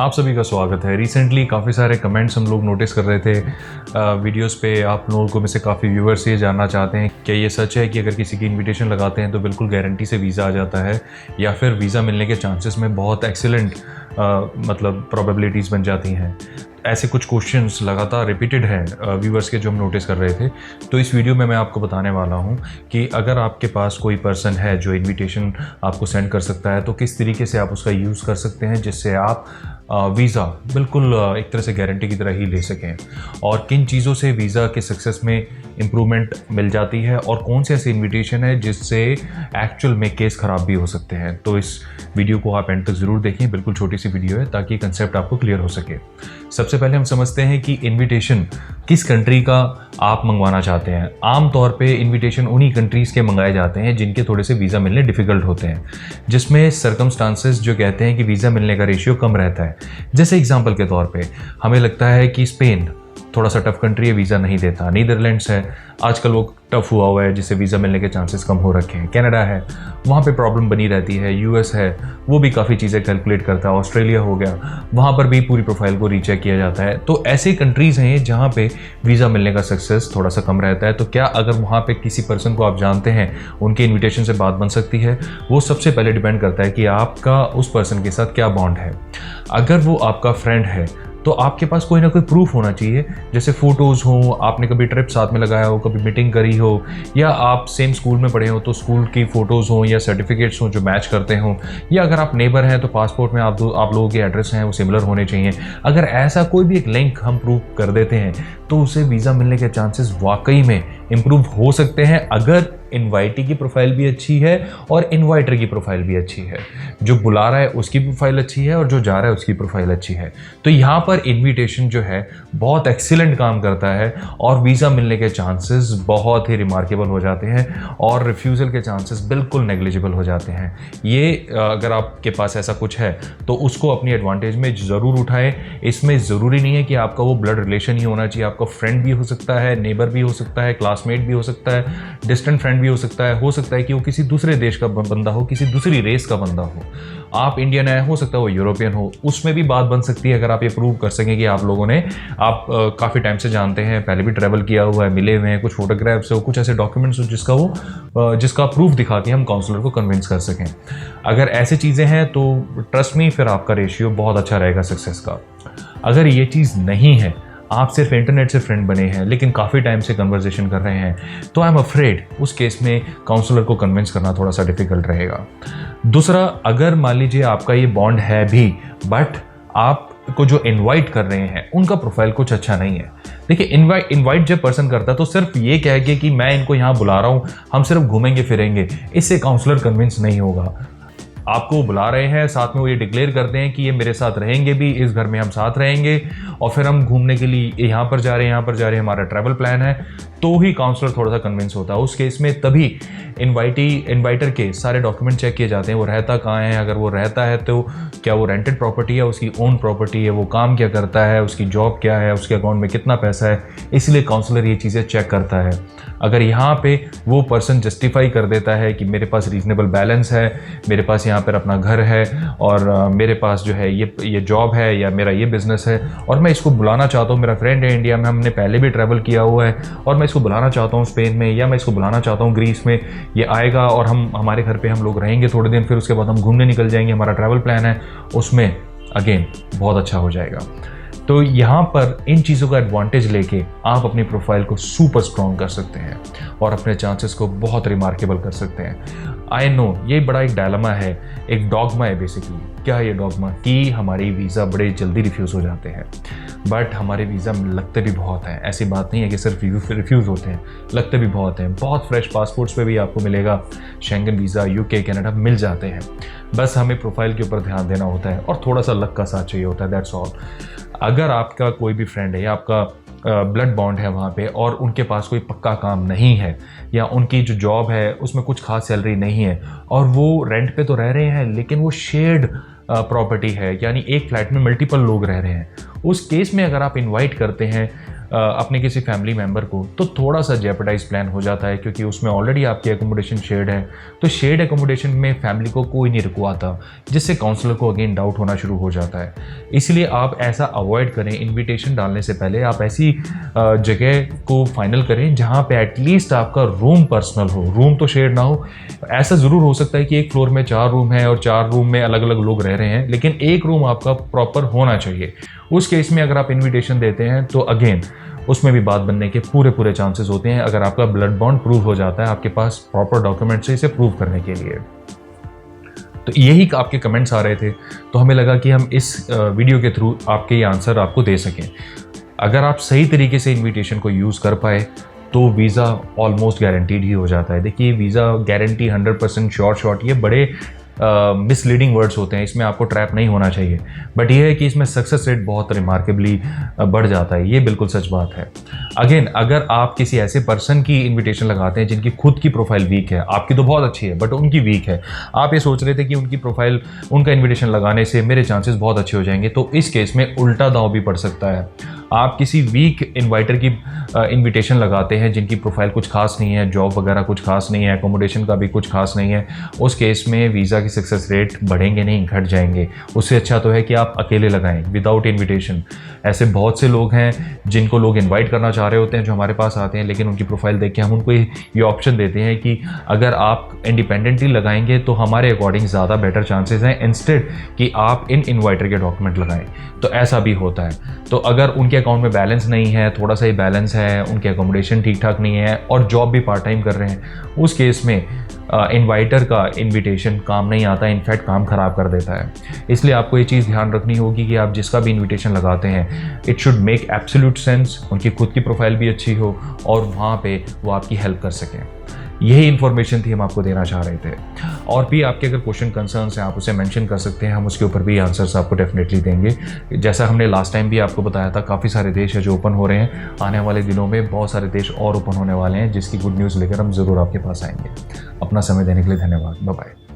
आप सभी का स्वागत है। रिसेंटली काफ़ी सारे कमेंट्स हम लोग नोटिस कर रहे थे वीडियोस पे। आप लोगों को में से काफ़ी व्यूअर्स ये जानना चाहते हैं क्या ये सच है कि अगर किसी की इनविटेशन लगाते हैं तो बिल्कुल गारंटी से वीज़ा आ जाता है, या फिर वीज़ा मिलने के चांसेस में बहुत एक्सीलेंट मतलब प्रोबेबिलिटीज़ बन जाती हैं। ऐसे कुछ क्वेश्चंस लगातार रिपीटेड हैं व्यूअर्स के जो हम नोटिस कर रहे थे। तो इस वीडियो में मैं आपको बताने वाला हूं कि अगर आपके पास कोई पर्सन है जो इनविटेशन आपको सेंड कर सकता है तो किस तरीके से आप उसका यूज़ कर सकते हैं जिससे आप वीज़ा बिल्कुल एक तरह से गारंटी की तरह ही ले सकें, और किन चीज़ों से वीज़ा के सक्सेस में इम्प्रूवमेंट मिल जाती है, और कौन से ऐसे इनविटेशन है जिससे एक्चुअल में केस ख़राब भी हो सकते हैं। तो इस वीडियो को आप एंड तक ज़रूर देखें। बिल्कुल छोटी सी वीडियो है ताकि कंसेप्ट आपको क्लियर हो सके। सबसे पहले हम समझते हैं कि इनविटेशन किस कंट्री का आप मंगवाना चाहते हैं। आमतौर पे इनविटेशन उन्हीं कंट्रीज़ के मंगाए जाते हैं जिनके थोड़े से वीज़ा मिलने डिफ़िकल्ट होते हैं, जिसमें सर्कमस्टांसेस जो कहते हैं कि वीज़ा मिलने का रेशियो कम रहता है। जैसे एग्जांपल के तौर पे हमें लगता है कि स्पेन थोड़ा सा टफ कंट्री है, वीज़ा नहीं देता। नीदरलैंड्स है, आजकल वो टफ हुआ हुआ है जिससे वीज़ा मिलने के चांसेस कम हो रखे हैं। कनाडा है, वहाँ पे प्रॉब्लम बनी रहती है। यूएस है, वो भी काफ़ी चीज़ें कैलकुलेट करता है। ऑस्ट्रेलिया हो गया, वहाँ पर भी पूरी प्रोफाइल को रीचेक किया जाता है। तो ऐसे कंट्रीज़ हैं जहाँ पे वीज़ा मिलने का सक्सेस थोड़ा सा कम रहता है। तो क्या अगर वहाँ पे किसी पर्सन को आप जानते हैं, उनके इन्विटेशन से बात बन सकती है? वो सबसे पहले डिपेंड करता है कि आपका उस पर्सन के साथ क्या बॉन्ड है। अगर वो आपका फ्रेंड है तो आपके पास कोई ना कोई प्रूफ होना चाहिए, जैसे फ़ोटोज़ हो, आपने कभी ट्रिप साथ में लगाया हो, कभी मीटिंग करी हो, या आप सेम स्कूल में पढ़े हो तो स्कूल की फ़ोटोज़ हो या सर्टिफिकेट्स हो जो मैच करते हो, या अगर आप नेबर हैं तो पासपोर्ट में आप लोगों के एड्रेस हैं वो सिमिलर होने चाहिए। अगर ऐसा कोई भी एक लिंक हम प्रूव कर देते हैं तो उसे वीज़ा मिलने के चांसेस वाकई में इम्प्रूव हो सकते हैं, अगर इनवाइटी की प्रोफाइल भी अच्छी है और इनवाइटर की प्रोफाइल भी अच्छी है। जो बुला रहा है उसकी प्रोफाइल अच्छी है और जो जा रहा है उसकी प्रोफाइल अच्छी है। तो यहाँ पर इनविटेशन जो है बहुत एक्सीलेंट काम करता है और वीज़ा मिलने के चांसेस बहुत ही रिमार्केबल हो जाते हैं और रिफ्यूज़ल के चांसेस बिल्कुल नेग्लिजिबल हो जाते हैं। ये अगर आपके पास ऐसा कुछ है तो उसको अपनी एडवांटेज में ज़रूर उठाएं। इसमें ज़रूरी नहीं है कि आपका वो ब्लड रिलेशन ही होना चाहिए, आपका फ्रेंड भी हो सकता है, नेबर भी हो सकता है, क्लासमेट भी हो सकता है, डिस्टेंट फ्रेंड भी हो सकता है कि वो किसी दूसरे देश का बंदा हो, किसी दूसरी रेस का बंदा हो। आप इंडियन है, हो सकता है वो यूरोपियन हो, उसमें भी बात बन सकती है अगर आप ये प्रूव कर सकें कि आप लोगों ने काफ़ी टाइम से जानते हैं, पहले भी ट्रैवल किया हुआ है, मिले हुए हैं, कुछ फोटोग्राफ्स हो, कुछ ऐसे डॉक्यूमेंट्स हो जिसका प्रूफ दिखा के हम काउंसलर को कन्विंस कर सकें। अगर ऐसी चीज़ें हैं तो ट्रस्ट मी, फिर आपका रेशियो बहुत अच्छा रहेगा सक्सेस का। अगर ये चीज़ नहीं है, आप सिर्फ इंटरनेट से फ्रेंड बने हैं लेकिन काफ़ी टाइम से कन्वर्सेशन कर रहे हैं, तो आई एम अफ्रेड उस केस में काउंसलर को कन्विंस करना थोड़ा सा डिफिकल्ट रहेगा। दूसरा, अगर मान लीजिए आपका ये बॉन्ड है भी बट आपको जो इनवाइट कर रहे हैं उनका प्रोफाइल कुछ अच्छा नहीं है। देखिए, इनवाइट जब पर्सन करता है तो सिर्फ ये कह के कि मैं इनको यहाँ बुला रहा हूँ, हम सिर्फ घूमेंगे फिरेंगे, इससे काउंसलर कन्विंस नहीं होगा। आपको बुला रहे हैं, साथ में वो ये डिक्लेयर करते हैं कि ये मेरे साथ रहेंगे भी, इस घर में हम साथ रहेंगे और फिर हम घूमने के लिए यहाँ पर जा रहे हैं, यहाँ पर जा रहे हैं, हमारा ट्रैवल प्लान है, तो ही काउंसलर थोड़ा सा कन्विंस होता है। उस केस में तभी इनवाइटर के सारे डॉक्यूमेंट चेक किए जाते हैं, वो रहता कहाँ है, अगर वो रहता है तो क्या वो रेंटेड प्रॉपर्टी है, उसकी ओन प्रॉपर्टी है, वो काम क्या करता है, उसकी जॉब क्या है, उसके अकाउंट में कितना पैसा है, इसलिए काउंसलर ये चीज़ें चेक करता है। अगर यहाँ पे वो पर्सन जस्टिफाई कर देता है कि मेरे पास रीजनेबल बैलेंस है, मेरे पास यहाँ पर अपना घर है और मेरे पास जो है ये जॉब है या मेरा ये बिज़नेस है और मैं इसको बुलाना चाहता हूँ, मेरा फ्रेंड है इंडिया में, हमने पहले भी ट्रैवल किया हुआ है और मैं इसको बुलाना चाहता हूँ स्पेन में, या मैं इसको बुलाना चाहता हूँ ग्रीस में, ये आएगा और हमारे घर पे हम लोग रहेंगे थोड़े दिन, फिर उसके बाद हम घूमने निकल जाएंगे, हमारा ट्रैवल प्लान है, उसमें अगेन बहुत अच्छा हो जाएगा। तो यहाँ पर इन चीज़ों का एडवांटेज लेके आप अपनी प्रोफाइल को सुपर स्ट्रॉन्ग कर सकते हैं और अपने चांसेस को बहुत रिमार्केबल कर सकते हैं। आई नो ये बड़ा एक डायलेमा है, एक डॉगमा है बेसिकली। क्या है ये डॉगमा? कि हमारे वीज़ा बड़े जल्दी रिफ्यूज़ हो जाते हैं, बट हमारे वीज़ा लगते भी बहुत हैं। ऐसी बात नहीं है कि सिर्फ रिफ्यूज़ होते हैं, लगते भी बहुत हैं। बहुत फ्रेश पासपोर्ट्स पे भी आपको मिलेगा शेंगन वीज़ा, यूके, कनाडा मिल जाते हैं। बस हमें प्रोफाइल के ऊपर ध्यान देना होता है और थोड़ा सा लक का साथ चाहिए होता है, दैट्स ऑल। अगर आपका कोई भी फ्रेंड है या आपका ब्लड बॉन्ड है वहाँ पे और उनके पास कोई पक्का काम नहीं है या उनकी जो जॉब है उसमें कुछ खास सैलरी नहीं है और वो रेंट पे तो रह रहे हैं लेकिन वो शेयर्ड प्रॉपर्टी है, यानी एक फ्लैट में मल्टीपल लोग रह रहे हैं, उस केस में अगर आप इनवाइट करते हैं अपने किसी फैमिली मेम्बर को, तो थोड़ा सा जेपरडाइज प्लान हो जाता है, क्योंकि उसमें ऑलरेडी आपकी एकोमोडेशन शेयर्ड है। तो शेयर्ड एकोमोडेशन में फैमिली को कोई नहीं रुकवाता, जिससे काउंसलर को अगेन डाउट होना शुरू हो जाता है। इसलिए आप ऐसा अवॉइड करें। इन्विटेशन डालने से पहले आप ऐसी जगह को फाइनल करें जहाँ पे एटलीस्ट आपका रूम पर्सनल हो, रूम तो शेयर ना हो। ऐसा ज़रूर हो सकता है कि एक फ्लोर में 4 रूम है और 4 रूम में अलग अलग लोग रह रहे हैं, लेकिन एक रूम आपका प्रॉपर होना चाहिए। उस केस में अगर आप इन्विटेशन देते हैं तो अगेन उसमें भी बात बनने के पूरे चांसेस होते हैं, अगर आपका ब्लड बॉन्ड प्रूव हो जाता है आपके पास प्रॉपर डॉक्यूमेंट से इसे प्रूव करने के लिए। तो यही आपके कमेंट्स आ रहे थे, तो हमें लगा कि हम इस वीडियो के थ्रू आपके ये आंसर आपको दे सकें। अगर आप सही तरीके से इन्विटेशन को यूज़ कर पाए तो वीज़ा ऑलमोस्ट गारंटीड ही हो जाता है। देखिए, वीज़ा गारंटी 100% शॉर्ट ये बड़े मिसलीडिंग वर्ड्स होते हैं, इसमें आपको ट्रैप नहीं होना चाहिए। बट ये है कि इसमें सक्सेस रेट बहुत रिमार्केबली बढ़ जाता है, ये बिल्कुल सच बात है। अगेन, अगर आप किसी ऐसे पर्सन की इनविटेशन लगाते हैं जिनकी खुद की प्रोफाइल वीक है, आपकी तो बहुत अच्छी है बट उनकी वीक है, आप ये सोच रहे थे कि उनकी प्रोफाइल, उनका इन्विटेशन लगाने से मेरे चांसेस बहुत अच्छे हो जाएंगे, तो इस केस में उल्टा दांव भी पड़ सकता है। आप किसी वीक इन्वाइटर की इनविटेशन लगाते हैं जिनकी प्रोफाइल कुछ खास नहीं है, जॉब वगैरह कुछ खास नहीं है, एकोमोडेशन का भी कुछ खास नहीं है, उस केस में वीज़ा की सक्सेस रेट बढ़ेंगे नहीं, घट जाएंगे। उससे अच्छा तो है कि आप अकेले लगाएं विदाउट इनविटेशन। ऐसे बहुत से लोग हैं जिनको लोग इनवाइट करना चाह रहे होते हैं, जो हमारे पास आते हैं, लेकिन उनकी प्रोफाइल देख के हम उनको ये ऑप्शन देते हैं कि अगर आप इंडिपेंडेंटली लगाएंगे तो हमारे अकॉर्डिंग ज़्यादा बेटर चांसेस हैं, इंस्टेड कि आप इन इन्वाइटर के डॉक्यूमेंट लगाएं। तो ऐसा भी होता है। तो अगर उनके अकाउंट में बैलेंस नहीं है, थोड़ा सा ही बैलेंस है, उनके एकोमोडेशन ठीक ठाक नहीं है और जॉब भी पार्ट टाइम कर रहे हैं, उस केस में इन्वाइटर का इनविटेशन काम नहीं आता, इनफैक्ट काम ख़राब कर देता है। इसलिए आपको ये चीज़ ध्यान रखनी होगी कि आप जिसका भी इनविटेशन लगाते हैं, it should make absolute sense, उनकी खुद की प्रोफाइल भी अच्छी हो और वहाँ पे वो आपकी हेल्प कर सकें। यही इन्फॉर्मेशन थी हम आपको देना चाह रहे थे। और भी आपके अगर क्वेश्चन कंसर्न्स हैं आप उसे मेंशन कर सकते हैं, हम उसके ऊपर भी आंसर्स आपको डेफिनेटली देंगे। जैसा हमने लास्ट टाइम भी आपको बताया था, काफ़ी सारे देश है जो ओपन हो रहे हैं, आने वाले दिनों में बहुत सारे देश और ओपन होने वाले हैं, जिसकी गुड न्यूज़ लेकर हम ज़रूर आपके पास आएंगे। अपना समय देने के लिए धन्यवाद। Bye bye.